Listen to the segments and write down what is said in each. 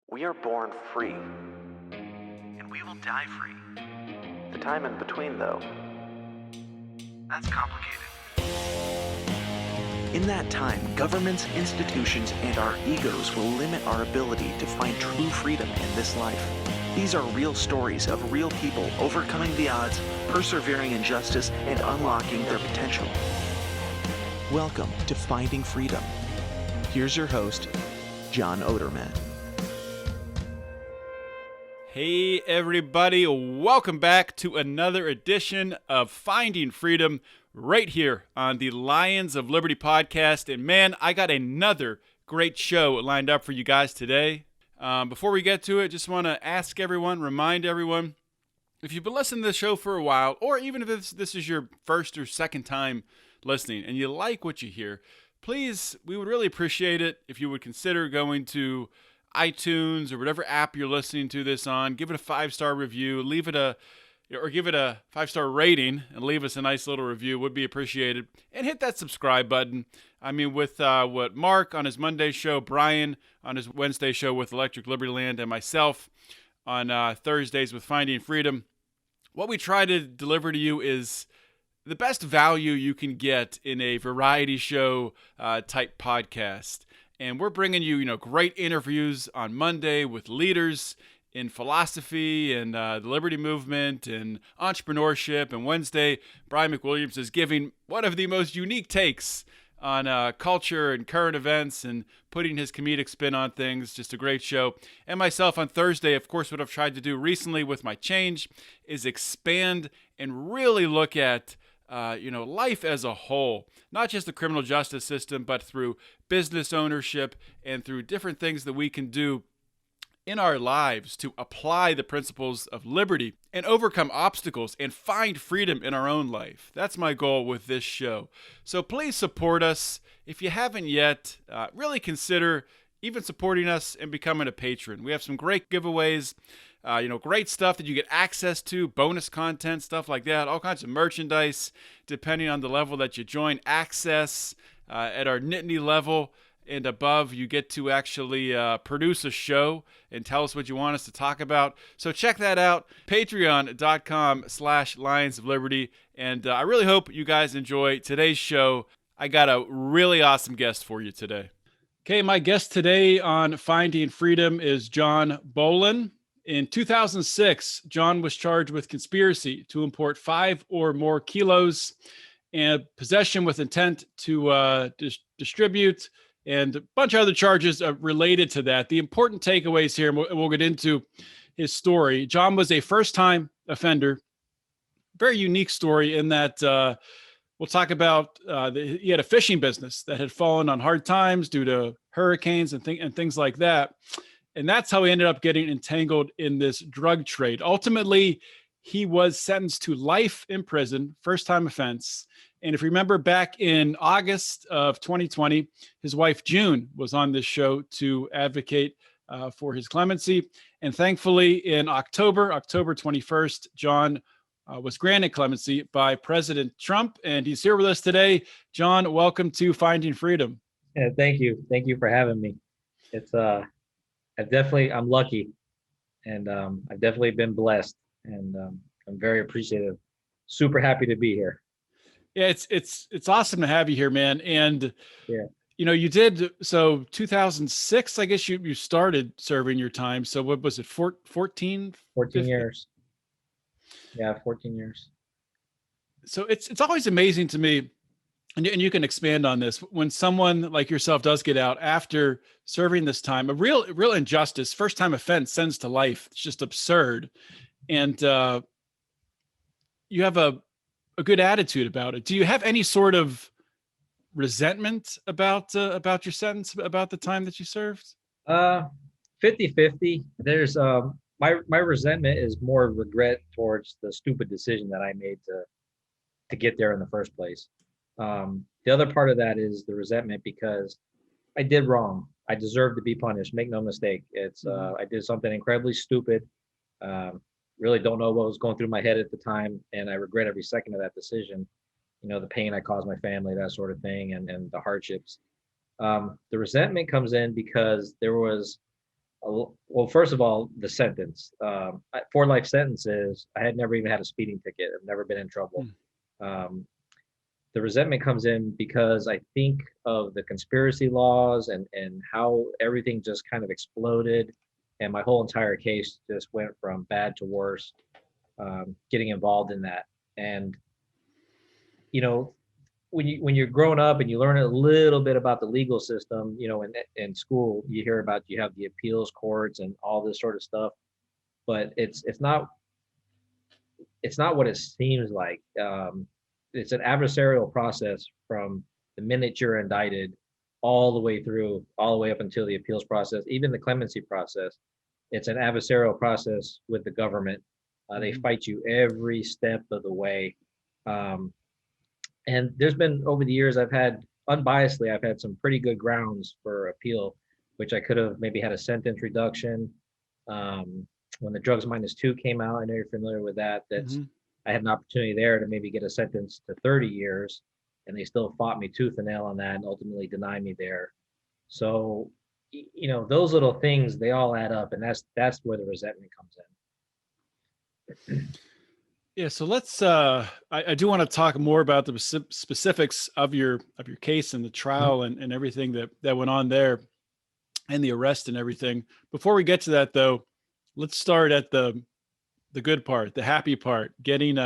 We are born free. And we will die free. The time in between, though, That's complicated. in that time, governments, institutions, and our egos will limit our ability to find true freedom in this life. These are real stories of real people overcoming the odds, persevering in justice, and unlocking their potential. Welcome to Finding Freedom. Here's your host, John Odermatt. Hey everybody, welcome back to another edition of Finding Freedom right here on the Lions of Liberty podcast. And man, I got another great show lined up for you guys today. Before we get to it, just want to remind everyone, if you've been listening to the show for a while, or even if this is your first or second time listening and you like what you hear, please, we would really appreciate it if you would consider going to iTunes or whatever app you're listening to this on. Give it a 5-star review, give it a 5-star rating, and leave us a nice little review. Would be appreciated. And hit that subscribe button. I mean, with what Mark on his Monday show, Brian on his Wednesday show with Electric Liberty Land, and myself on Thursdays with Finding Freedom, what we try to deliver to you is the best value you can get in a variety show type podcast. And we're bringing you, great interviews on Monday with leaders in philosophy and the liberty movement and entrepreneurship. And Wednesday, Brian McWilliams is giving one of the most unique takes on culture and current events and putting his comedic spin on things. Just a great show. And myself on Thursday, of course, what I've tried to do recently with my change is expand and really look at life as a whole, not just the criminal justice system, but through business ownership and through different things that we can do in our lives to apply the principles of liberty and overcome obstacles and find freedom in our own life. That's my goal with this show. So please support us. If you haven't yet, really consider even supporting us and becoming a patron. We have some great giveaways. Great stuff that you get access to, bonus content, stuff like that, all kinds of merchandise, depending on the level that you join. Access at our Nittany level and above, you get to actually produce a show and tell us what you want us to talk about. So check that out, patreon.com/Lions of Liberty. And I really hope you guys enjoy today's show. I got a really awesome guest for you today. Okay, my guest today on Finding Freedom is John Bolen. In 2006, John was charged with conspiracy to import 5 or more kilos and possession with intent to distribute and a bunch of other charges related to that. The important takeaways here, and we'll get into his story. John was a first-time offender. Very unique story in that we'll talk about he had a fishing business that had fallen on hard times due to hurricanes and things like that. And that's how he ended up getting entangled in this drug trade. Ultimately, he was sentenced to life in prison, first-time offense. And if you remember back in August of 2020, his wife, June, was on this show to advocate for his clemency. And thankfully, in October 21st, John was granted clemency by President Trump. And he's here with us today. John, welcome to Finding Freedom. Yeah, thank you. Thank you for having me. It's I'm lucky, and I've definitely been blessed, and I'm very appreciative. Super happy to be here. Yeah, it's awesome to have you here, man. And Yeah, you did 2006. I guess you started serving your time. So what was it? 14? 14 15? years. Yeah, 14 years. So it's always amazing to me. And you can expand on this, when someone like yourself does get out after serving this time, a real injustice, first time offense, sends to life. It's just absurd. And you have a good attitude about it. Do you have any sort of resentment about your sentence, about the time that you served? 50-50. There's my resentment is more regret towards the stupid decision that I made to get there in the first place. The other part of that is the resentment because I did wrong. I deserve to be punished. Make no mistake. It's I did something incredibly stupid. Really don't know what was going through my head at the time, and I regret every second of that decision. The pain I caused my family, that sort of thing, and the hardships. The resentment comes in because there was Well, first of all, the sentence. For life sentences, I had never even had a speeding ticket. I've never been in trouble. Hmm. Um, the resentment comes in because I think of the conspiracy laws and how everything just kind of exploded, and my whole entire case just went from bad to worse. Getting involved in that, and you know, when you're growing up and you learn a little bit about the legal system, in school you hear about you have the appeals courts and all this sort of stuff, but it's not what it seems like. It's an adversarial process from the minute you're indicted all the way through, all the way up until the appeals process, even the clemency process. It's an adversarial process with the government. They Hmm. fight you every step of the way. Um, and there's been over the years, I've had some pretty good grounds for appeal, which I could have maybe had a sentence reduction. When the drugs minus two came out, I know you're familiar with that. Hmm. I had an opportunity there to maybe get a sentence to 30 years, and they still fought me tooth and nail on that and ultimately denied me there. So, those little things, they all add up, and that's where the resentment comes in. Yeah, so let's I do want to talk more about the specifics of your case and the trial and everything that went on there and the arrest and everything. Before we get to that though, let's start at the good part, the happy part, getting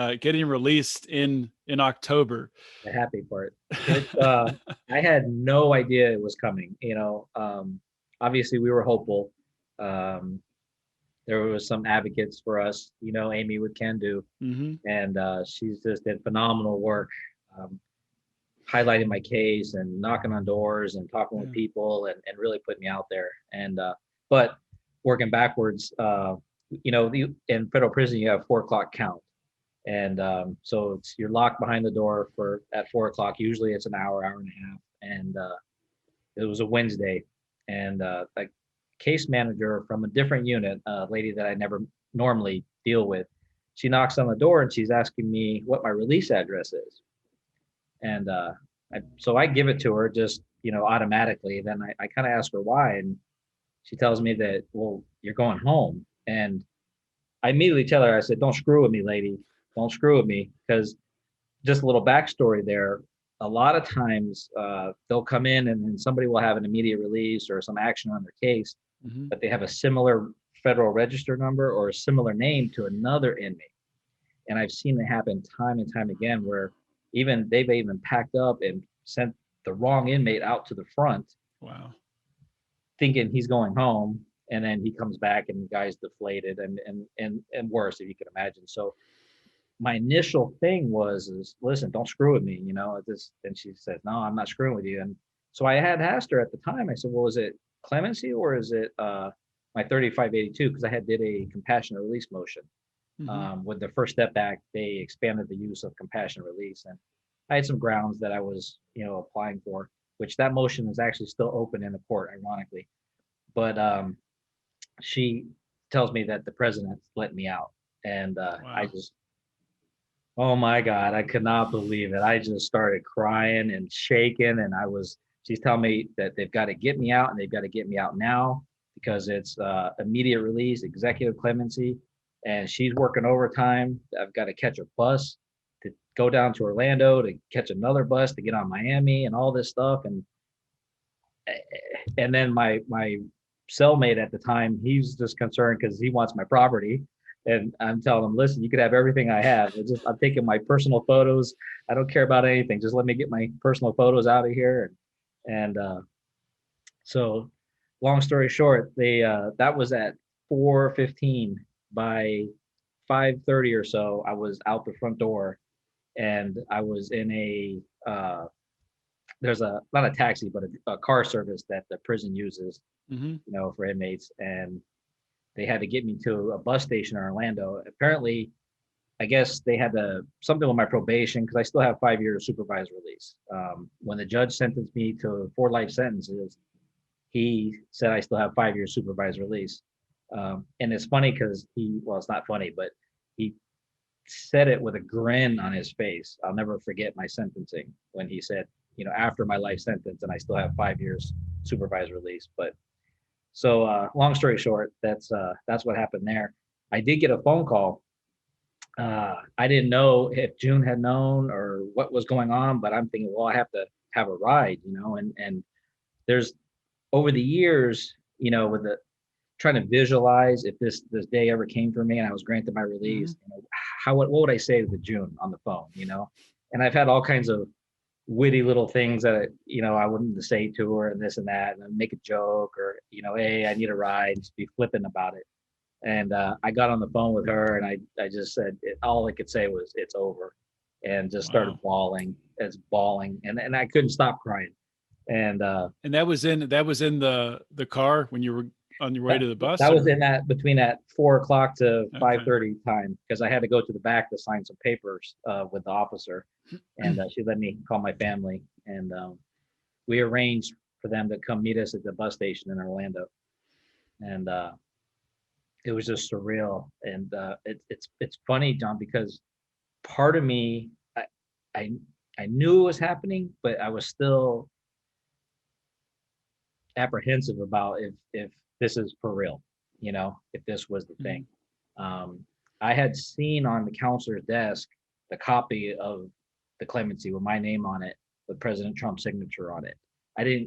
released in October. The happy part. I had no idea it was coming. Obviously we were hopeful. Um, there was some advocates for us, Amy with Can Do, Hmm. and she's just did phenomenal work, um, highlighting my case and knocking on doors and talking with Yeah. people and really putting me out there. But working backwards, in federal prison you have 4 o'clock count. And so you're locked behind the door for at 4 o'clock. Usually it's an hour and a half. And it was a Wednesday, and a case manager from a different unit, a lady that I never normally deal with, she knocks on the door and she's asking me what my release address is. And so I give it to her just automatically. Then I kind of ask her why, and she tells me that, well, you're going home. And I immediately tell her, I said, don't screw with me, lady. Don't screw with me, because just a little backstory there. A lot of times they'll come in and then somebody will have an immediate release or some action on their case, Hmm. but they have a similar federal register number or a similar name to another inmate. And I've seen it happen time and time again where they've even packed up and sent the wrong inmate out to the front Wow. thinking he's going home, and then he comes back and the guy's deflated and worse, if you can imagine. So my initial thing is listen, don't screw with me, this. And she said, no, I'm not screwing with you. And so I had asked her at the time, I said, well, is it clemency or is it my 3582? Because I had did a compassionate release motion. Hmm. With the First Step Act, they expanded the use of compassionate release, and I had some grounds that I was applying for, which that motion is actually still open in the court, ironically. But she tells me that the president let me out, and I Wow. just, oh my God, I could not believe it. I just started crying and shaking. And she's telling me that they've got to get me out and they've got to get me out now because it's immediate release, executive clemency. And she's working overtime. I've got to catch a bus to go down to Orlando to catch another bus to get on Miami and all this stuff. And then my cellmate at the time, he's just concerned because he wants my property. And I'm telling him, listen, you could have everything I have. I'm taking my personal photos. I don't care about anything. Just let me get my personal photos out of here. And so, long story short, they that was at 4:15. By 5:30 or so, I was out the front door, and I was in there's a not a taxi, but a car service that the prison uses, Hmm. for inmates, and they had to get me to a bus station in Orlando. Apparently, I guess they had something with my probation because I still have 5 years supervised release. When the judge sentenced me to 4 life sentences, he said I still have 5 years supervised release. And it's funny because well, it's not funny, but he said it with a grin on his face. I'll never forget my sentencing when he said, after my life sentence, and I still have 5 years supervised release. But So long story short, that's what happened there. I did get a phone call. I didn't know if June had known or what was going on, but I'm thinking, well, I have to have a ride, and there's over the years, with the trying to visualize if this day ever came for me and I was granted my release, what would I say to June on the phone, And I've had all kinds of witty little things that I wouldn't say to her and this and that, and I'd make a joke or hey, I need a ride, just be flippant about it. And I got on the phone with her and I just said all I could say was it's over, and just started bawling. It's bawling, and I couldn't stop crying. And that was in the car when you were on your way to the bus? That was in that between that 4 o'clock to 5:30 time, because I had to go to the back to sign some papers with the officer, and she let me call my family, and we arranged for them to come meet us at the bus station in Orlando, and it was just surreal. And it's funny, John, because part of me I knew it was happening, but I was still apprehensive about if this is for real, if this was the thing. I had seen on the counselor's desk the copy of the clemency with my name on it, with President Trump's signature on it.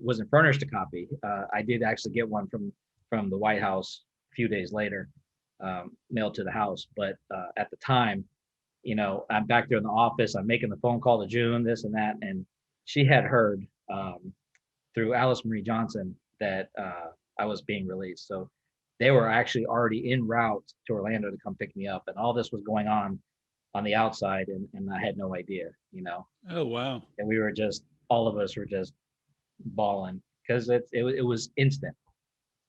Wasn't furnished a copy. I did actually get one from the White House a few days later, mailed to the house. But at the time, I'm back there in the office. I'm making the phone call to June, this and that, and she had heard through Alice Marie Johnson that I was being released. So they were actually already en route to Orlando to come pick me up, and all this was going on the outside, and I had no idea, Oh, wow. And we were all of us were just bawling because it was instant.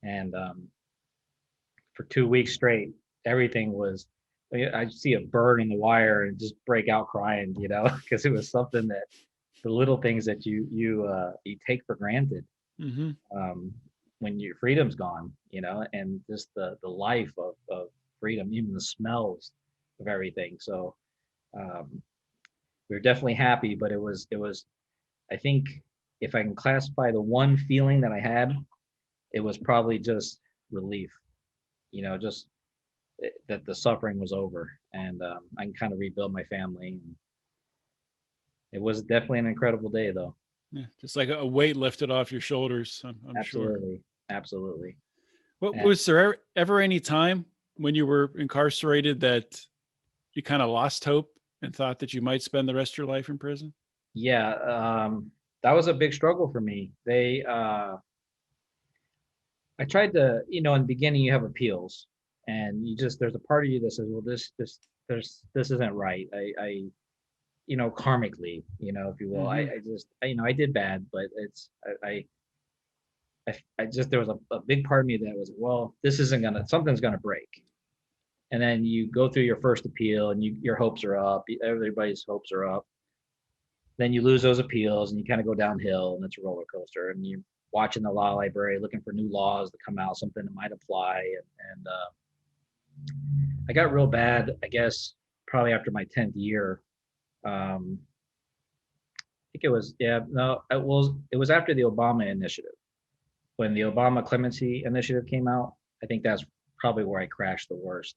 And for 2 weeks straight, everything was, I'd see a bird in the wire and just break out crying, because it was something that the little things that you take for granted when your freedom's gone, and just the life of freedom, even the smells of everything. So we were definitely happy, but it was I think if I can classify the one feeling that I had, it was probably just relief, just that the suffering was over, and I can kind of rebuild my family. It was definitely an incredible day, though. Yeah, just like a weight lifted off your shoulders, I'm sure. Absolutely. Was there ever any time when you were incarcerated that you kind of lost hope and thought that you might spend the rest of your life in prison? Yeah, that was a big struggle for me. I tried to, in the beginning you have appeals, and there's a part of you that says, well, this isn't right. I karmically, if you will, I did bad, but there was a big part of me that was, well, something's gonna break. And then you go through your first appeal, and your hopes are up. Everybody's hopes are up. Then you lose those appeals, and you kind of go downhill, and it's a roller coaster. And you're watching the law library, looking for new laws that come out, something that might apply. And I got real bad, I guess, probably after my 10th year. I think it was, it was after the Obama initiative. When the Obama clemency initiative came out, I think that's probably where I crashed the worst,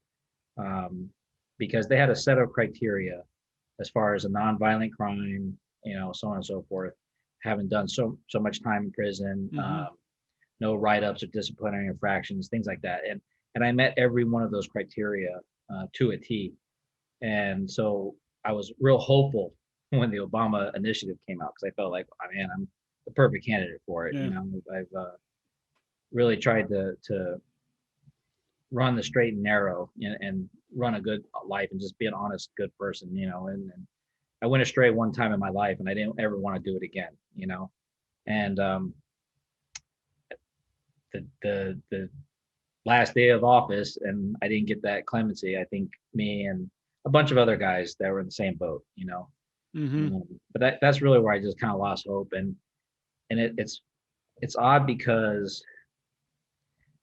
because they had a set of criteria as far as a nonviolent crime, so on and so forth, having done so much time in prison, no write-ups or disciplinary infractions, things like that. And I met every one of those criteria to a T. And so I was real hopeful when the Obama initiative came out, because I felt like, oh, man, I'm the perfect candidate for it. Yeah. I've really tried to run the straight and narrow, and run a good life and just be an honest, good person, and I went astray one time in my life, and I didn't ever want to do it again, and the last day of office, and I didn't get that clemency. I think me and a bunch of other guys that were in the same boat, but that's really where I just kind of lost hope. And it's odd, because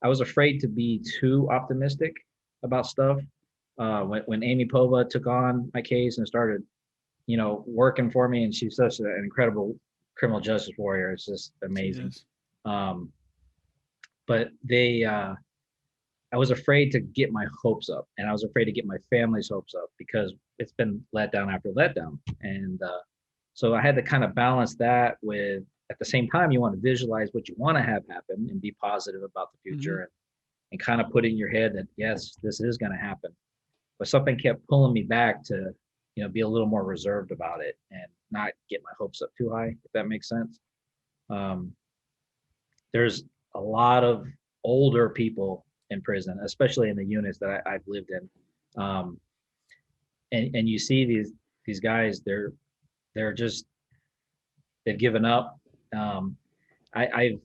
I was afraid to be too optimistic about stuff. When Amy Pova took on my case and started, working for me, and she's such an incredible criminal justice warrior. It's just amazing. but I was afraid to get my hopes up, and I was afraid to get my family's hopes up because it's been letdown after letdown. And so I had to kind of balance that with, at the same time, you want to visualize what you want to have happen and be positive about the future, and kind of put in your head that, yes, this is going to happen. But something kept pulling me back to, be a little more reserved about it and not get my hopes up too high, if that makes sense. Um, there's a lot of older people in prison, especially in the units that I've lived in. And you see these guys, they're just, they've given up. I've,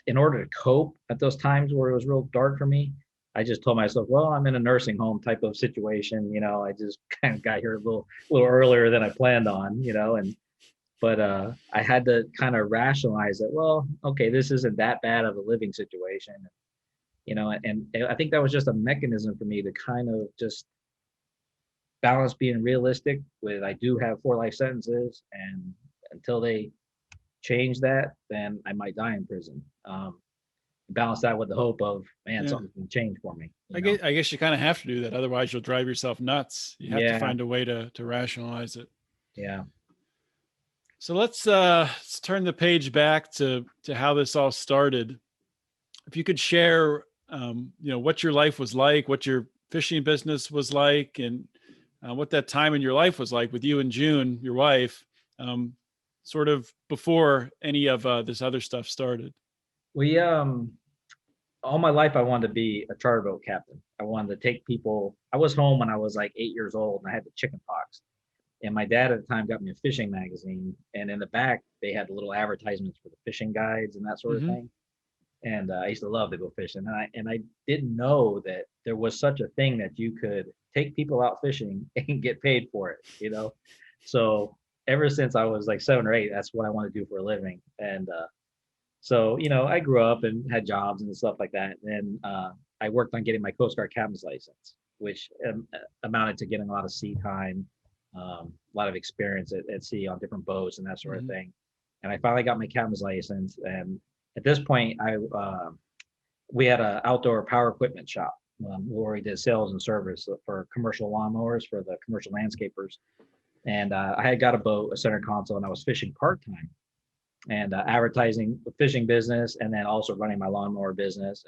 in order to cope at those times where it was real dark for me, I just told myself, well, I'm in a nursing home type of situation. I just kind of got here a little earlier than I planned on, but I had to kind of rationalize that, well, okay, this isn't that bad of a living situation. And I think that was just a mechanism for me to kind of just balance being realistic with, I do have 4 life sentences, and until they change that, then I might die in prison. Balance that with the hope of, man, something can change for me. I guess you kind of have to do that. Otherwise you'll drive yourself nuts. You have to find a way to rationalize it. Yeah. So let's turn the page back to how this all started. If you could share, what your life was like, what your fishing business was like, and what that time in your life was like with you and June, your wife, sort of before any of this other stuff started. We, all my life, I wanted to be a charter boat captain. I wanted to take people. I was home when I was like 8 years old, and I had the chicken pox. And my dad at the time got me a fishing magazine, and in the back they had little advertisements for the fishing guides and that sort of thing. And I used to love to go fishing, and I didn't know that there was such a thing that you could take people out fishing and get paid for it. So ever since I was like 7 or 8, that's what I want to do for a living. And so, I grew up and had jobs and stuff like that. And I worked on getting my Coast Guard captain's license, which amounted to getting a lot of sea time, a lot of experience at sea on different boats and that sort of thing. And I finally got my captain's license. And at this point, we had an outdoor power equipment shop where we did sales and service for commercial lawnmowers for the commercial landscapers. And I had got a boat, a center console, and I was fishing part-time and advertising the fishing business, and then also running my lawnmower business.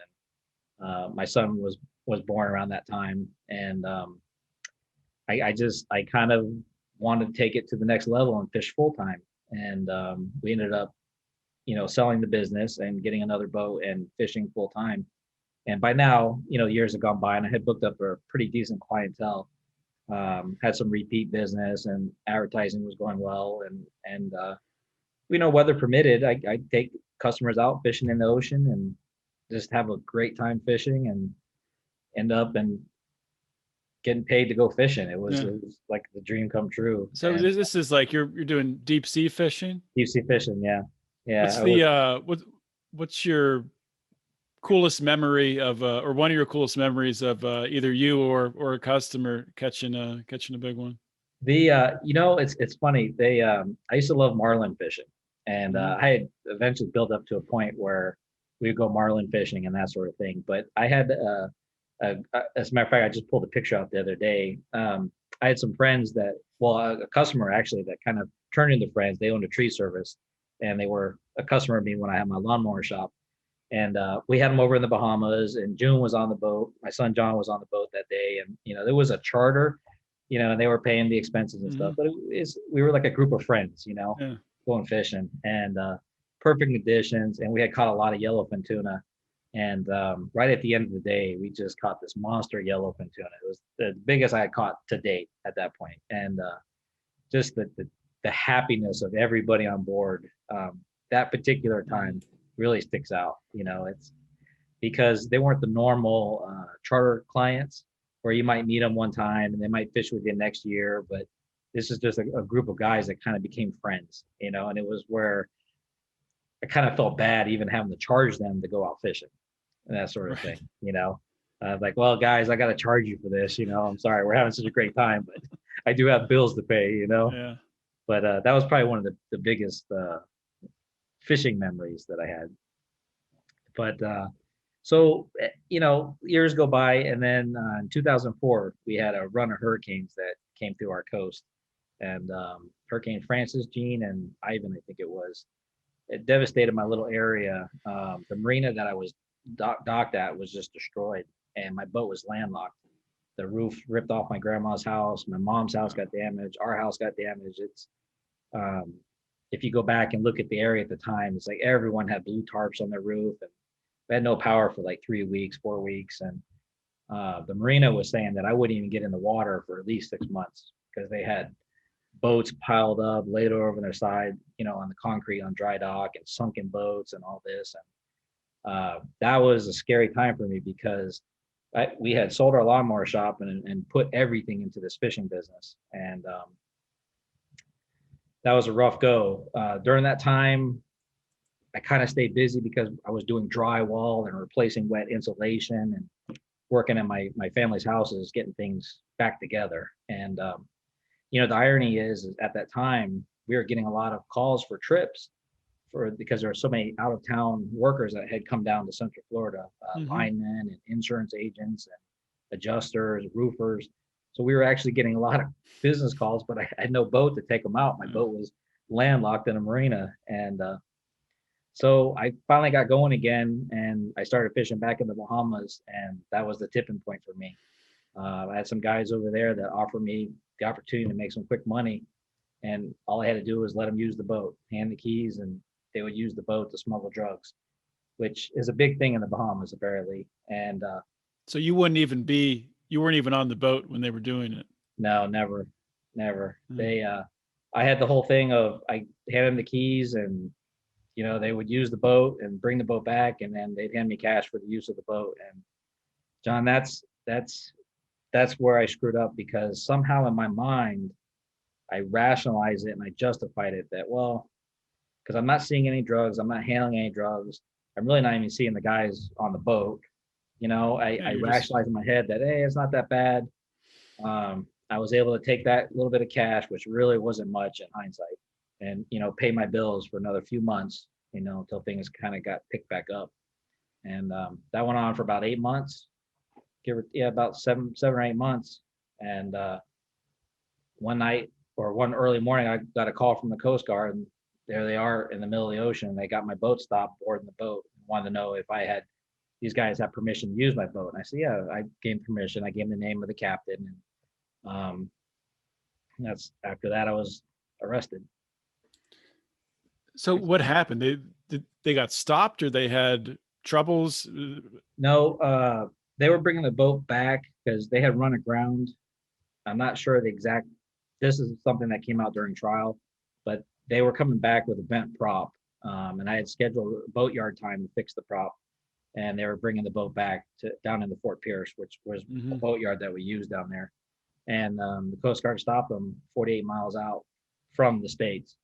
And my son was born around that time. And I kind of wanted to take it to the next level and fish full-time. And we ended up, selling the business and getting another boat and fishing full-time. And by now, years have gone by, and I had booked up a pretty decent clientele. Had some repeat business, and advertising was going well. And weather permitted, I take customers out fishing in the ocean and just have a great time fishing, and end up and getting paid to go fishing. It was like the dream come true. So this is like you're doing deep sea fishing? Deep sea fishing, yeah. What's your coolest memory of or one of your coolest memories of either you or a customer catching a big one? It's funny. I used to love marlin fishing, and I had eventually built up to a point where we would go marlin fishing and that sort of thing. But I had as a matter of fact, I just pulled a picture out the other day. I had some friends a customer actually that kind of turned into friends. They owned a tree service, and they were a customer of me when I had my lawnmower shop. And we had them over in the Bahamas, and June was on the boat. My son John was on the boat that day, and there was a charter, and they were paying the expenses and stuff. But we were like a group of friends, going fishing, and perfect conditions. And we had caught a lot of yellowfin tuna. And right at the end of the day, we just caught this monster yellowfin tuna. It was the biggest I had caught to date at that point. And just the happiness of everybody on board that particular time really sticks out. It's because they weren't the normal charter clients where you might meet them one time and they might fish with you next year, but this is just a group of guys that kind of became friends, and it was where I kind of felt bad even having to charge them to go out fishing and that sort of thing. Like, well, guys, I got to charge you for this. I'm sorry, we're having such a great time, but I do have bills to pay. Yeah. But that was probably one of the biggest fishing memories that I had. But So, years go by, and then in 2004, we had a run of hurricanes that came through our coast, and Hurricane Francis, Gene, and Ivan, I think it was. It devastated my little area. The marina that I was docked at was just destroyed, and my boat was landlocked. The roof ripped off my grandma's house. My mom's house got damaged. Our house got damaged. Um, if you go back and look at the area at the time, it's like everyone had blue tarps on their roof, and we had no power for like 3 weeks, 4 weeks, and the marina was saying that I wouldn't even get in the water for at least 6 months because they had boats piled up, laid over their side, on the concrete on dry dock and sunken boats and all this. And that was a scary time for me because we had sold our lawnmower shop and put everything into this fishing business. And that was a rough go. During that time, I kind of stayed busy because I was doing drywall and replacing wet insulation and working in my family's houses, getting things back together. And the irony is at that time we were getting a lot of calls for trips because there were so many out of town workers that had come down to Central Florida, linemen and insurance agents and adjusters, roofers. So we were actually getting a lot of business calls, but I had no boat to take them out. My boat was landlocked in a marina. And so I finally got going again, and I started fishing back in the Bahamas, and that was the tipping point for me. I had some guys over there that offered me the opportunity to make some quick money, and all I had to do was let them use the boat, hand the keys, and they would use the boat to smuggle drugs, which is a big thing in the Bahamas, apparently. And So you weren't even on the boat when they were doing it. no, never. I had the whole thing of I had them the keys, and they would use the boat and bring the boat back, and then they'd hand me cash for the use of the boat. And John, that's where I screwed up, because somehow in my mind, I rationalized it and I justified it that, well, because I'm not seeing any drugs, I'm not handling any drugs, I'm really not even seeing the guys on the boat. I rationalized in my head that, hey, it's not that bad. I was able to take that little bit of cash, which really wasn't much in hindsight, and pay my bills for another few months, until things kind of got picked back up. And that went on for about 8 months. About seven or 8 months. And one night or one early morning, I got a call from the Coast Guard, and there they are in the middle of the ocean. They got my boat stopped, boarding the boat, and wanted to know if these guys had permission to use my boat. And I said, yeah, I gave permission. I gave them the name of the captain. And that's after that I was arrested. So what happened? They got stopped, or they had troubles? No, they were bringing the boat back because they had run aground. I'm not sure this is something that came out during trial, but they were coming back with a bent prop. And I had scheduled a boatyard time to fix the prop, and they were bringing the boat back down into Fort Pierce, which was a boatyard that we used down there. And the Coast Guard stopped them 48 miles out from the States.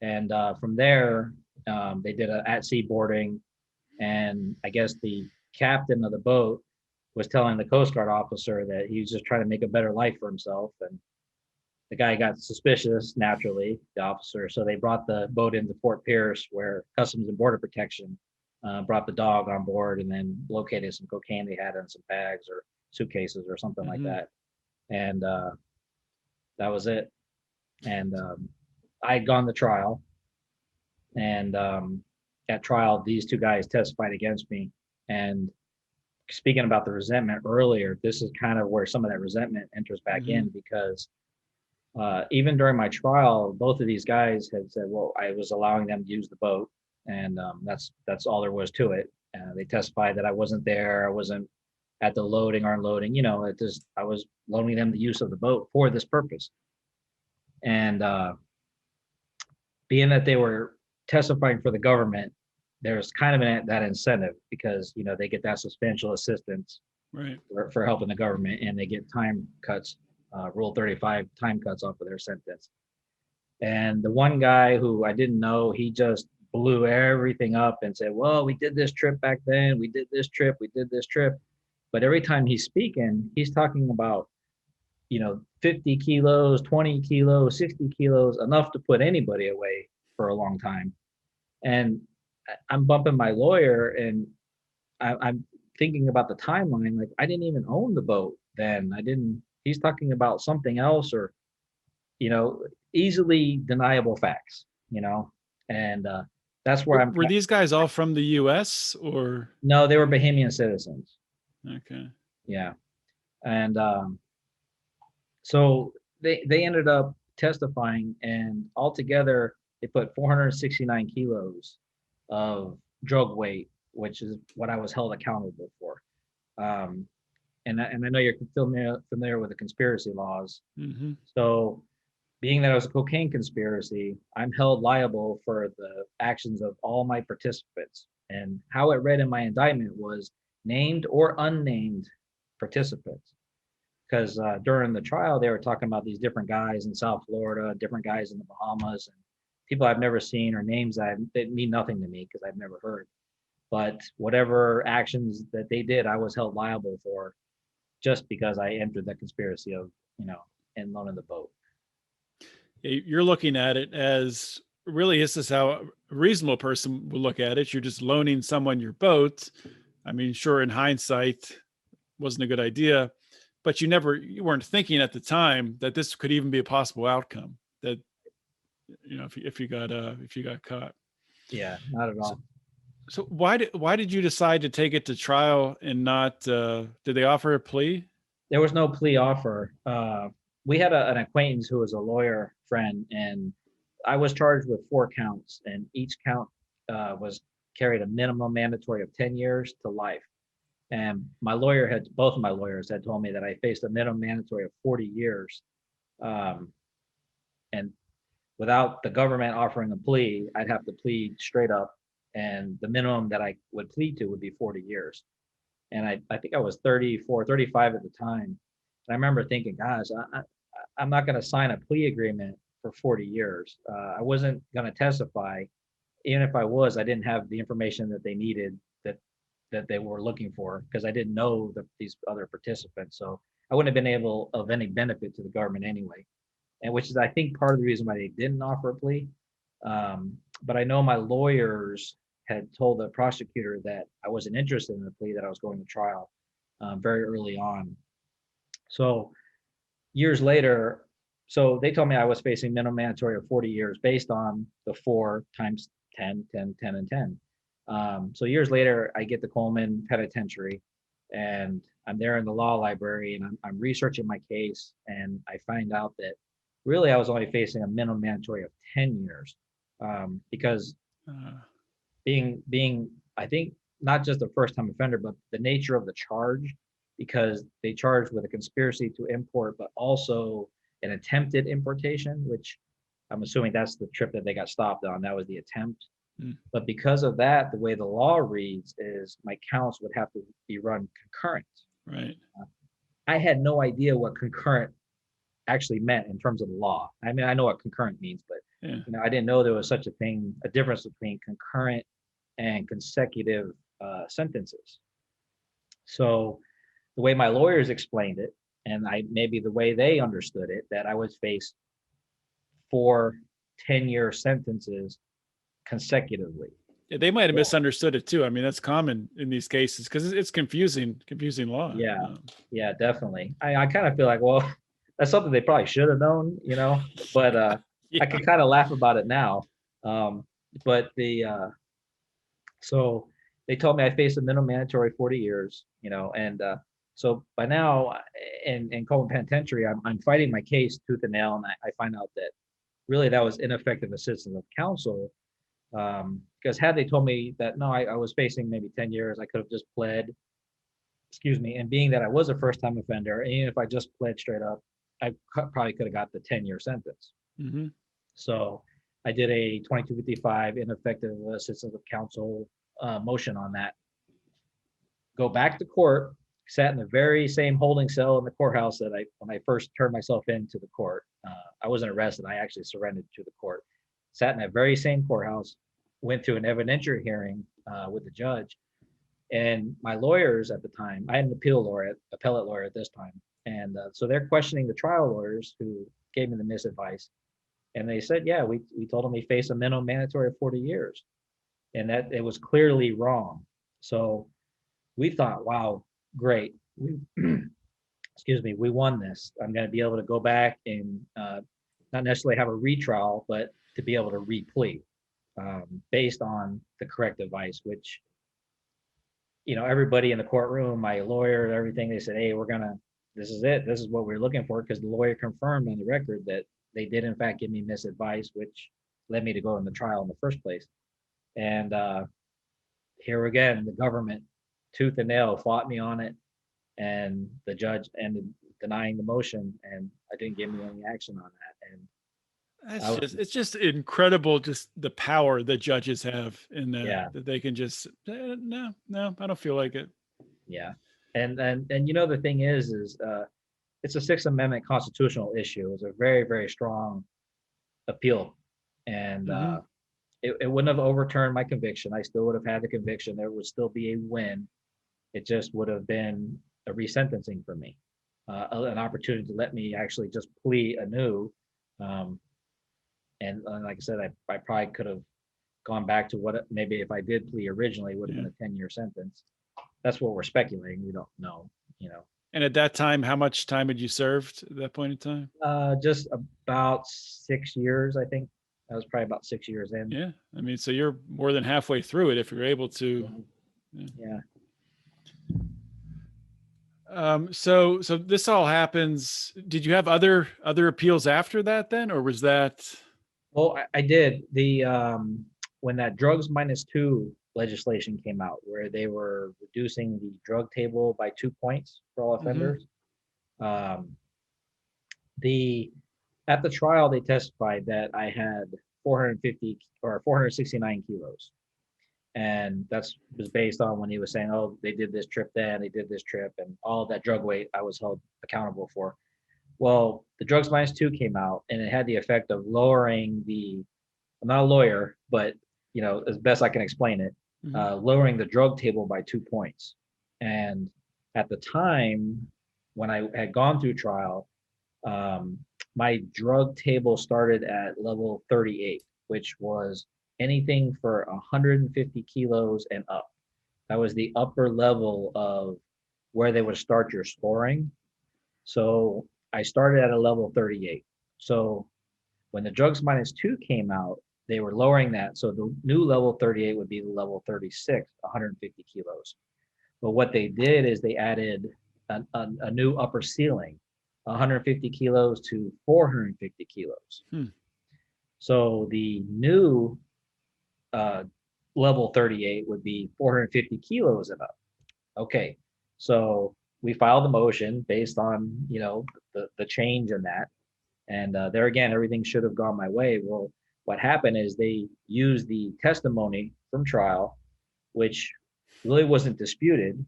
And from there, they did an at-sea boarding, and I guess the captain of the boat was telling the Coast Guard officer that he was just trying to make a better life for himself. And the guy got suspicious, naturally, the officer. So they brought the boat into Fort Pierce, where Customs and Border Protection brought the dog on board, and then located some cocaine they had in some bags or suitcases or something like that. And that was it. And I had gone to trial. And at trial, these two guys testified against me. And speaking about the resentment earlier, this is kind of where some of that resentment enters back in, because even during my trial, both of these guys had said, well, I was allowing them to use the boat, and that's all there was to it. They testified that I wasn't there, I wasn't at the loading or unloading, I was loaning them the use of the boat for this purpose. And being that they were testifying for the government, there's kind of that incentive, because they get that substantial assistance, right, for helping the government, and they get time cuts, Rule 35 time cuts off of their sentence. And the one guy who I didn't know, he just blew everything up and said, well, we did this trip back then, we did this trip. But every time he's speaking, he's talking about 50 kilos, 20 kilos, 60 kilos, enough to put anybody away for a long time. And I'm bumping my lawyer, and I'm thinking about the timeline, like I didn't even own the boat then. I didn't. He's talking about something else, or you know, easily deniable facts. You know, and that's where I'm. Were these guys all from the U.S. or? No, they were Bahamian citizens. Okay. Yeah, and so they ended up testifying, and altogether they put 469 kilos of drug weight, which is what I was held accountable for. Um, and I know you're familiar with the conspiracy laws. Mm-hmm. So, being that it was a cocaine conspiracy, I'm held liable for the actions of all my participants. And how it read in my indictment was named or unnamed participants. Because during the trial, they were talking about these different guys in South Florida, different guys in the Bahamas, and people I've never seen, or names that mean nothing to me because I've never heard. But whatever actions that they did, I was held liable for just because I entered the conspiracy of, and loaning the boat. You're looking at it as, really, this is how a reasonable person would look at it. You're just loaning someone your boat. I mean, sure, in hindsight, wasn't a good idea, but you weren't thinking at the time that this could even be a possible outcome, that, if you got caught. Yeah, not at all. So why did you decide to take it to trial and not, did they offer a plea? There was no plea offer. We had an acquaintance who was a lawyer friend, and I was charged with 4 counts, and each count was carried a minimum mandatory of 10 years to life. And both of my lawyers had told me that I faced a minimum mandatory of 40 years. And without the government offering a plea, I'd have to plead straight up. And the minimum that I would plead to would be 40 years. And I think I was 34, 35 at the time. And I remember thinking, gosh, I'm not going to sign a plea agreement for 40 years. I wasn't going to testify. Even if I was, I didn't have the information that they needed, that they were looking for, because I didn't know these other participants. So I wouldn't have been able of any benefit to the government anyway. And which is, I think, part of the reason why they didn't offer a plea. But I know my lawyers had told the prosecutor that I wasn't interested in the plea, that I was going to trial very early on. So years later, so they told me I was facing minimum mandatory of 40 years based on the 4 times 10, 10, 10, and 10. So years later, I get to Coleman Penitentiary, and I'm there in the law library, and I'm researching my case, and I find out that really I was only facing a minimum mandatory of 10 years, because being I think not just a first time offender, but the nature of the charge, because they charged with a conspiracy to import, but also an attempted importation, which I'm assuming that's the trip that they got stopped on. That was the attempt. But because of that, the way the law reads is my counts would have to be run concurrent. Right. I had no idea what concurrent actually meant in terms of the law. I mean, I know what concurrent means, but I didn't know there was such a thing, a difference between concurrent and consecutive sentences. So the way my lawyers explained it, and maybe the way they understood it, that I would face 4 10-year sentences consecutively. Yeah, they might have misunderstood it too. I mean, that's common in these cases because it's confusing law. Yeah, definitely. I kind of feel like, well, that's something they probably should have known, but I can kind of laugh about it now. But so they told me I faced a minimum mandatory 40 years, and so by now in Coleman Penitentiary, I'm fighting my case tooth and nail, and I find out that really that was ineffective assistance of counsel. Because had they told me that, no, I was facing maybe 10 years, I could have just pled, and being that I was a first time offender, and even if I just pled straight up, I probably could have got the 10-year sentence. Mm-hmm. So I did a 2255 ineffective assistance of counsel motion on that. Go back to court, sat in the very same holding cell in the courthouse that when I first turned myself into the court. I wasn't arrested, I actually surrendered to the court. Sat in that very same courthouse, went through an evidentiary hearing with the judge. And my lawyers at the time, I had an appellate lawyer at this time. And so they're questioning the trial lawyers who gave me the misadvice. And they said, yeah, we told him he faced a minimum mandatory of 40 years. And that it was clearly wrong. So we thought, wow, great. We, excuse me, we won this. I'm going to be able to go back and not necessarily have a retrial, but to be able to replete based on the correct advice, which, everybody in the courtroom, my lawyer, everything, they said, hey, this is it. This is what we're looking for. Because the lawyer confirmed on the record that they did, in fact, give me misadvice, which led me to go in the trial in the first place. And here again, the government, tooth and nail, fought me on it. And the judge ended denying the motion, and I didn't give me any action on that. And It's just incredible, just the power that judges have in that, yeah, that they can just, no, I don't feel like it. yeah. And the thing is it's a Sixth Amendment constitutional issue. It's a very, very strong appeal. And Mm-hmm. it wouldn't have overturned my conviction. I still would have had the conviction. There would still be a win. It just would have been a resentencing for me, an opportunity to let me actually just plea anew. And like I said, I probably could have gone back to what maybe if I did plea originally, it would have been a 10-year sentence. That's what we're speculating. We don't know, And at that time, how much time had you served at that point in time? Just about 6 years, I think. That was probably about 6 years in. Yeah. I mean, so you're more than halfway through it if you're able to. Yeah. So this all happens. Did you have other appeals after that then, or was that? Well, I did. When that drugs -2 legislation came out, where they were reducing the drug table by 2 points for all offenders. At the trial, they testified that I had 450 or 469 kilos. And that's was based on when he was saying, oh, they did this trip then, they did this trip, and all that drug weight I was held accountable for. Well, the drugs -2 came out, and it had the effect of lowering I'm not a lawyer, but as best I can explain it, lowering the drug table by 2 points. And at the time when I had gone through trial, my drug table started at level 38, which was anything for 150 kilos and up. That was the upper level of where they would start your scoring. So I started at a level 38. So when the drugs -2 came out, they were lowering that. So the new level 38 would be the level 36, 150 kilos. But what they did is they added a new upper ceiling, 150 kilos to 450 kilos. So the new level 38 would be 450 kilos and up. Okay, so we filed the motion based on the change in that, and there again, everything should have gone my way. Well, what happened is they used the testimony from trial, which really wasn't disputed,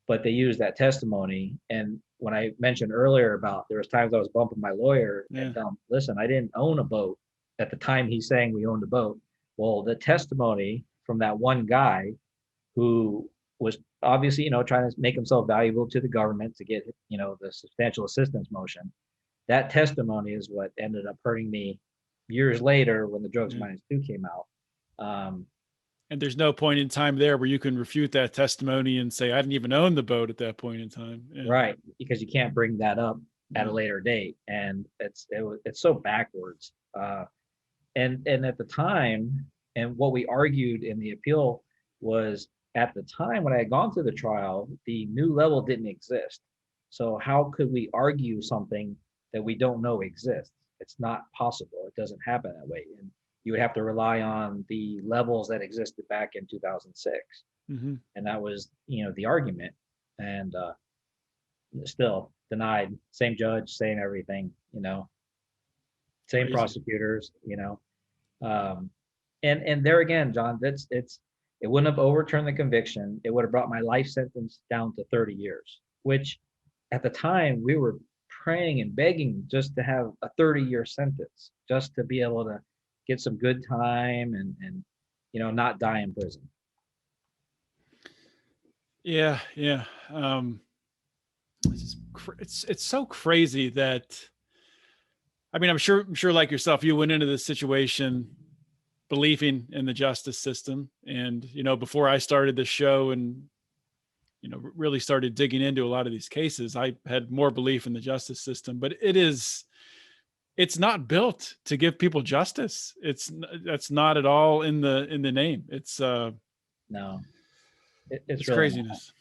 but they used that testimony. And when I mentioned earlier about there was times I was bumping my lawyer and tell him, listen, I didn't own a boat at the time he's saying we owned a boat. Well, the testimony from that one guy who was obviously, trying to make himself valuable to the government to get, the substantial assistance motion. That testimony is what ended up hurting me years later when the drugs -2 came out. And there's no point in time there where you can refute that testimony and say, I didn't even own the boat at that point in time. Right. Because you can't bring that up at a later date. And it's so backwards. And at the time, and what we argued in the appeal was at the time when I had gone through the trial, the new level didn't exist. So how could we argue something that we don't know exists? It's not possible. It doesn't happen that way. And you would have to rely on the levels that existed back in 2006. And that was, the argument. And still denied. Same judge, same everything, same prosecutors, and there again, John, it wouldn't have overturned the conviction. It would have brought my life sentence down to 30 years, which at the time we were praying and begging just to have a 30-year sentence, just to be able to get some good time and not die in prison. Yeah. It's so crazy that, I mean, I'm sure like yourself, you went into this situation believing in the justice system. And, before I started the show and really started digging into a lot of these cases, I had more belief in the justice system, but it's not built to give people justice. That's not at all in the name. It's No, it's it's really not. craziness.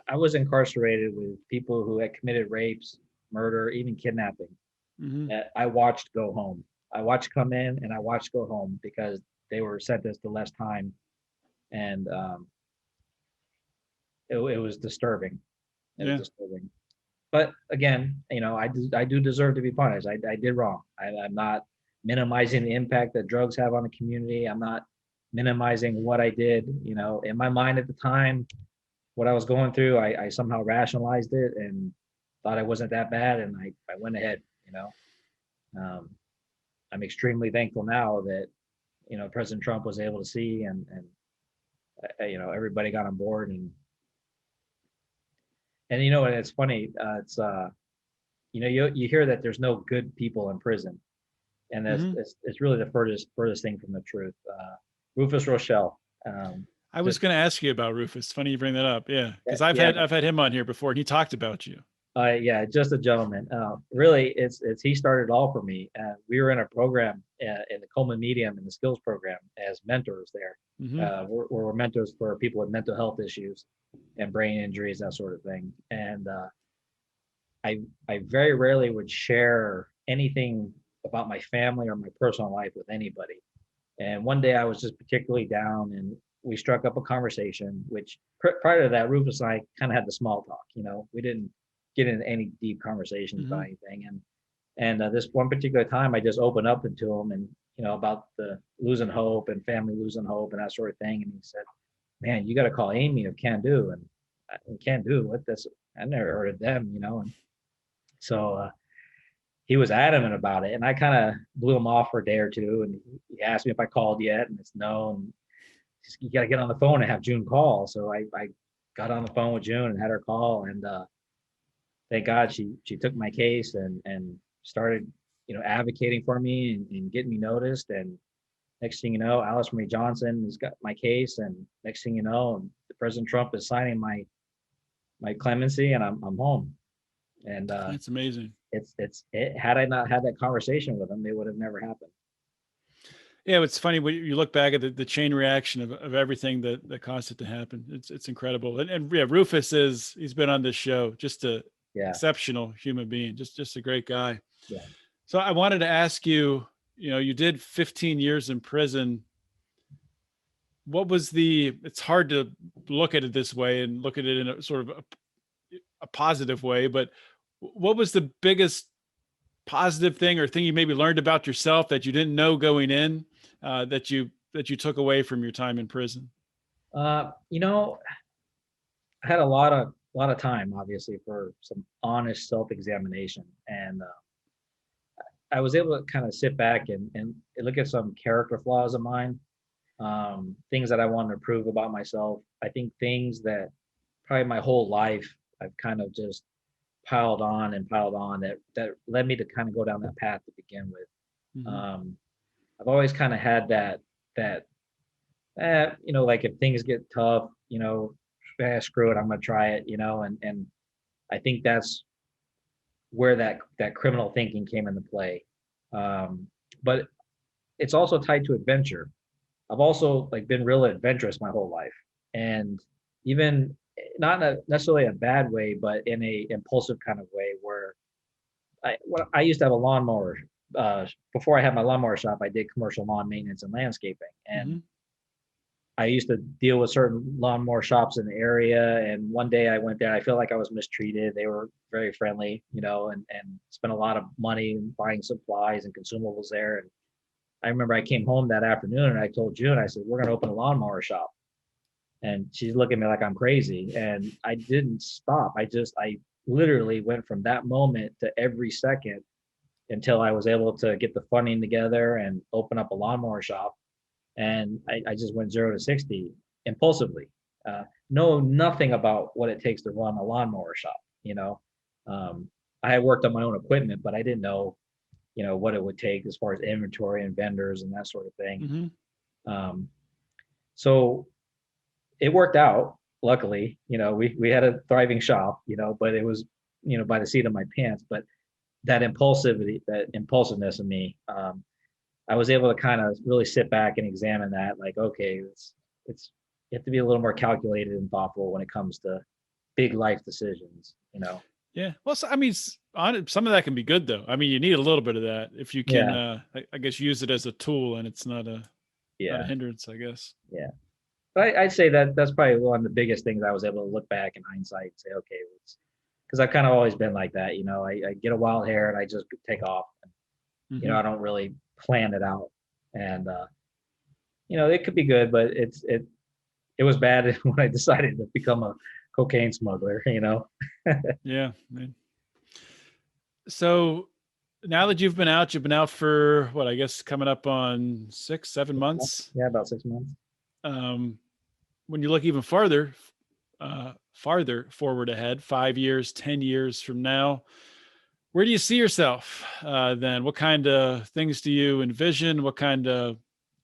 I was incarcerated with people who had committed rapes, murder, even kidnapping. Hmm. That I watched go home. I watched come in and I watched go home because they were sentenced to less time, and it was disturbing. It was Yeah. disturbing. But again, I do deserve to be punished. I did wrong. I'm not minimizing the impact that drugs have on the community. I'm not minimizing what I did. In my mind at the time, what I was going through, I somehow rationalized it and thought I wasn't that bad, and I went ahead. Um, I'm extremely thankful now that President Trump was able to see, and everybody got on board, and it's funny. It's you hear that there's no good people in prison, and that's Hmm. it's really the furthest thing from the truth. Rufus Rochelle, I was just going to ask you about Rufus. Funny you bring that up. Yeah, because yeah, I've had him on here before, and he talked about you. yeah, just a gentleman. Really, it's he started all for me. We were in a program in the Coleman Medium in the skills program as mentors there. Hmm. We're mentors for people with mental health issues and brain injuries, that sort of thing. And I very rarely would share anything about my family or my personal life with anybody. And one day I was just particularly down, and we struck up a conversation. Which prior to that, Rufus and I kind of had the small talk. We didn't get into any deep conversations Hmm. about anything. And this one particular time, I just opened up to him, and about the losing hope and family losing hope and that sort of thing. And he said, "Man, you got to call Amy of Can Do." And Can Do, what this? I never heard of them. And so he was adamant about it, and I kind of blew him off for a day or two. And he asked me if I called yet, and it's no. And you got to get on the phone and have June call. So I got on the phone with June and had her call, and thank God she took my case and started advocating for me and getting me noticed. And next thing you know, Alice Marie Johnson has got my case, and next thing you know, the President Trump is signing my clemency, and I'm home. And That's amazing. had I not had that conversation with him, it would have never happened. Yeah, it's funny when you look back at the chain reaction of everything that caused it to happen. It's incredible. And yeah, Rufus he's been on this show, just a Yeah, exceptional human being, just a great guy. yeah. So I wanted to ask you, you did 15 years in prison. What was it's hard to look at it this way and look at it in a sort of a positive way, but what was the biggest positive thing or thing you maybe learned about yourself that you didn't know going in, that you took away from your time in prison? Uh, you know, I had a lot of time, obviously, for some honest self-examination, and I was able to kind of sit back and look at some character flaws of mine, things that I wanted to prove about myself. I think things that probably my whole life I've kind of just piled on and piled on that led me to kind of go down that path to begin with. Hmm. I've always kind of had that like if things get tough, screw it, I'm gonna try it, and I think that's where that criminal thinking came into play. But it's also tied to adventure. I've also like been really adventurous my whole life, and even not in necessarily a bad way, but in a impulsive kind of way where I used to have a lawnmower. Before I had my lawnmower shop, I did commercial lawn maintenance and landscaping, and Hmm. I used to deal with certain lawnmower shops in the area. And one day I went there, I felt like I was mistreated. They were very friendly, and spent a lot of money buying supplies and consumables there. And I remember I came home that afternoon and I told June, I said, "We're going to open a lawnmower shop." And she's looking at me like I'm crazy. And I didn't stop. I literally went from that moment to every second until I was able to get the funding together and open up a lawnmower shop. And I just went 0 to 60 impulsively. Know nothing about what it takes to run a lawnmower shop. Um, I had worked on my own equipment, but I didn't know, what it would take as far as inventory and vendors and that sort of thing. Hmm. Um, so it worked out. luckily, we had a thriving shop, but it was, by the seat of my pants. But that impulsiveness in me, I was able to kind of really sit back and examine that, like, okay, it's you have to be a little more calculated and thoughtful when it comes to big life decisions. Yeah. Well, so, I mean, some of that can be good though. I mean, you need a little bit of that if you can, Yeah, I guess, use it as a tool and it's not a yeah, hindrance, I guess. yeah. But I'd say that that's probably one of the biggest things I was able to look back in hindsight and say, okay, because I've kind of always been like that. I get a wild hair and I just take off. Hmm. I don't really plan it out. And it could be good, but it was bad when I decided to become a cocaine smuggler. Yeah. Man. So now that you've been out for what, I guess coming up on 6, 7 months. Yeah, about 6 months. Um, when you look even farther forward ahead, 5 years, 10 years from now, where do you see yourself then? What kind of things do you envision? What kind of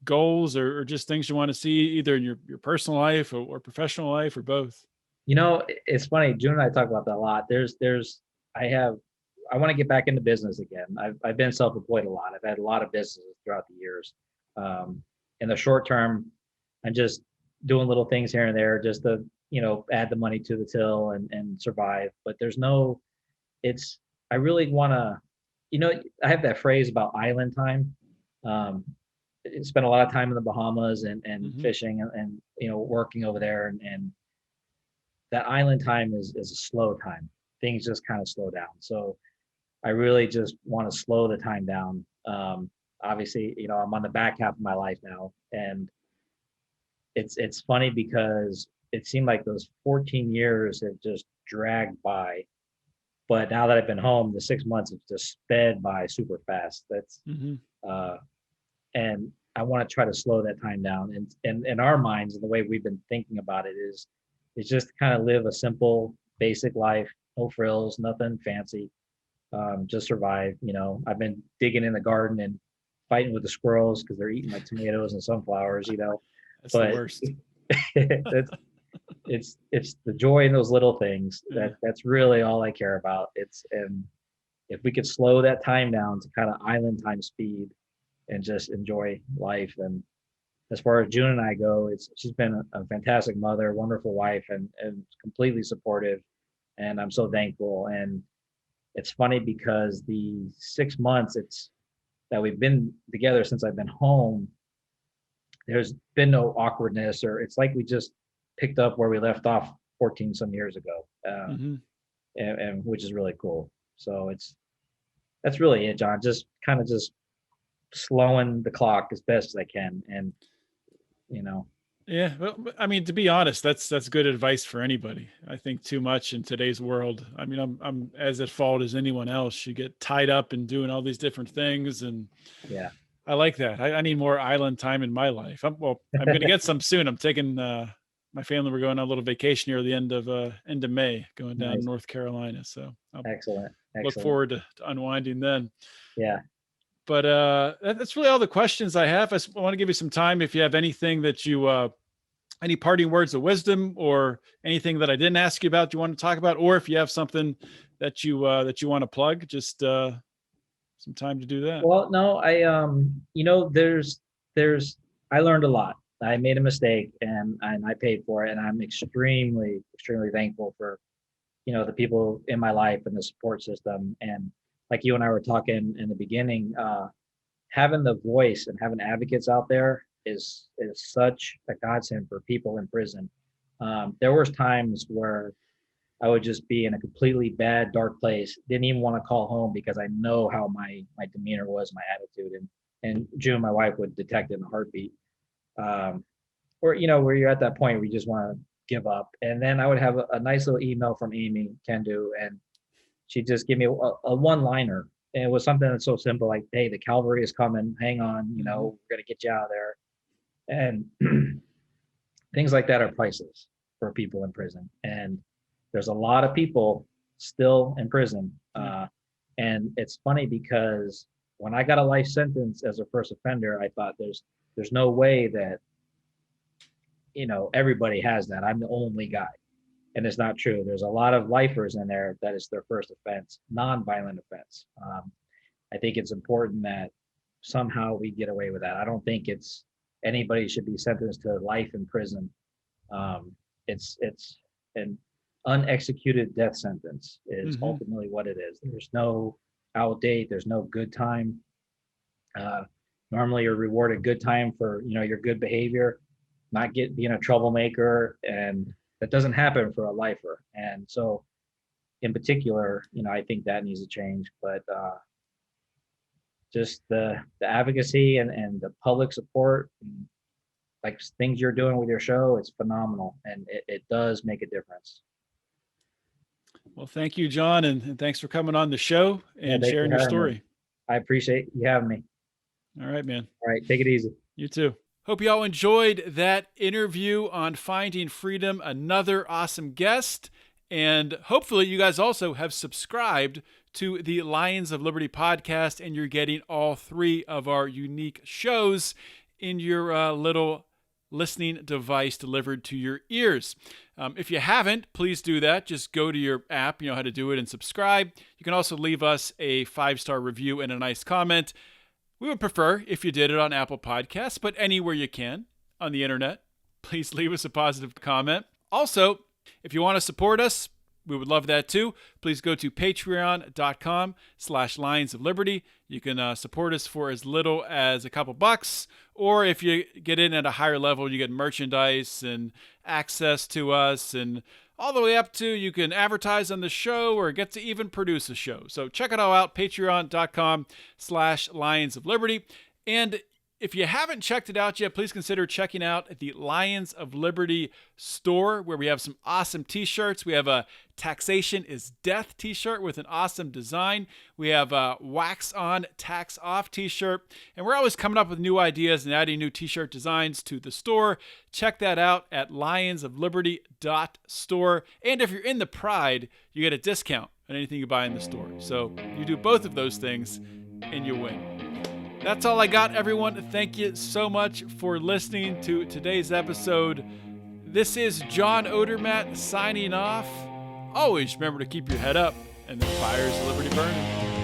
goals or just things you want to see either in your personal life or professional life or both? It's funny. June and I talk about that a lot. I have, I want to get back into business again. I've been self-employed a lot. I've had a lot of businesses throughout the years. Um, in the short term, I'm just doing little things here and there just to, add the money to the till and survive. But it's, I really want to, I have that phrase about island time. Um, I spent a lot of time in the Bahamas and Hmm. fishing and working over there and that island time is a slow time. Things just kind of slow down. So I really just want to slow the time down. Obviously, I'm on the back half of my life now, and it's funny because it seemed like those 14 years have just dragged by. But now that I've been home, the 6 months have just sped by super fast. Hmm. Uh, and I want to try to slow that time down. And in our minds, and the way we've been thinking about it is just kind of live a simple, basic life, no frills, nothing fancy, just survive. I've been digging in the garden and fighting with the squirrels because they're eating my tomatoes and sunflowers. That's the But worst. that's it's the joy in those little things Yeah. that's really all I care about. And if we could slow that time down to kind of island time speed and just enjoy life. And as far as June and I go, she's been a fantastic mother, wonderful wife, and completely supportive. And I'm so thankful. And it's funny because the 6 months it's that we've been together since I've been home, there's been no awkwardness, or it's like we just picked up where we left off 14 some years ago, Hmm. and which is really cool. So that's really it, John. Just kind of just slowing the clock as best as I can, and you know, Yeah, well, I mean, to be honest, that's good advice for anybody. I think too much in today's world. I mean, I'm as at fault as anyone else. You get tied up in doing all these different things, and yeah, I like that. I need more island time in my life. I'm going to get some soon. I'm taking my family. We're going on a little vacation here at the end of May, going down to nice, North Carolina. So I'll excellent, look excellent. forward to unwinding then. Yeah. But that's really all the questions I have. I want to give you some time if you have anything that you any parting words of wisdom or anything that I didn't ask you about you want to talk about, or if you have something that you want to plug, just some time to do that. Well, no, there's I learned a lot. I made a mistake and I paid for it, and I'm extremely, extremely thankful for the people in my life and the support system. And like you and I were talking in the beginning, having the voice and having advocates out there is such a godsend for people in prison. There was times where I would just be in a completely bad, dark place. Didn't even want to call home because I know how my demeanor was, my attitude, and June, my wife, would detect it in a heartbeat. Um, or where you're at that point where you just want to give up. And then I would have a nice little email from Amy Kendu, and she'd just give me a one-liner. And it was something that's so simple, like, "Hey, the cavalry is coming. Hang on, Mhm. we're gonna get you out of there." And things like that are priceless for people in prison. And there's a lot of people still in prison. Yeah. And it's funny because when I got a life sentence as a first offender, I thought there's no way that everybody has that. I'm the only guy. And it's not true. There's a lot of lifers in there that is their first offense, non-violent offense. I think it's important that somehow we get away with that. I don't think anybody should be sentenced to life in prison. It's an unexecuted death sentence is ultimately what it is. There's no out date. There's no good time. Normally, you're rewarded good time for your good behavior, not being a troublemaker, and that doesn't happen for a lifer. And so, in particular, I think that needs to change. But just the advocacy and the public support, and like things you're doing with your show, it's phenomenal, and it does make a difference. Well, thank you, John, and thanks for coming on the show and thanks sharing for your having story. me. I appreciate you having me. All right, man. All right, take it easy. You too. Hope you all enjoyed that interview on Finding Freedom. Another awesome guest. And hopefully you guys also have subscribed to the Lions of Liberty podcast, and you're getting all 3 of our unique shows in your little listening device delivered to your ears. If you haven't, please do that. Just go to your app, you know how to do it, and subscribe. You can also leave us a 5-star review and a nice comment. We would prefer if you did it on Apple Podcasts, but anywhere you can on the internet, please leave us a positive comment. Also, if you want to support us, we would love that too. Please go to patreon.com/Lions of Liberty. You can support us for as little as a couple bucks, or if you get in at a higher level, you get merchandise and access to us, and all the way up to you can advertise on the show or get to even produce a show. So check it all out, patreon.com/Lions of Liberty. And if you haven't checked it out yet, please consider checking out the Lions of Liberty store, where we have some awesome t-shirts. We have a Taxation is Death t-shirt with an awesome design. We have a Wax On, Tax Off t-shirt. And we're always coming up with new ideas and adding new t-shirt designs to the store. Check that out at lionsofliberty.store. And if you're in the Pride, you get a discount on anything you buy in the store. So you do both of those things and you win. That's all I got, everyone. Thank you so much for listening to today's episode. This is John Odermatt signing off. Always remember to keep your head up and the fires of liberty burning.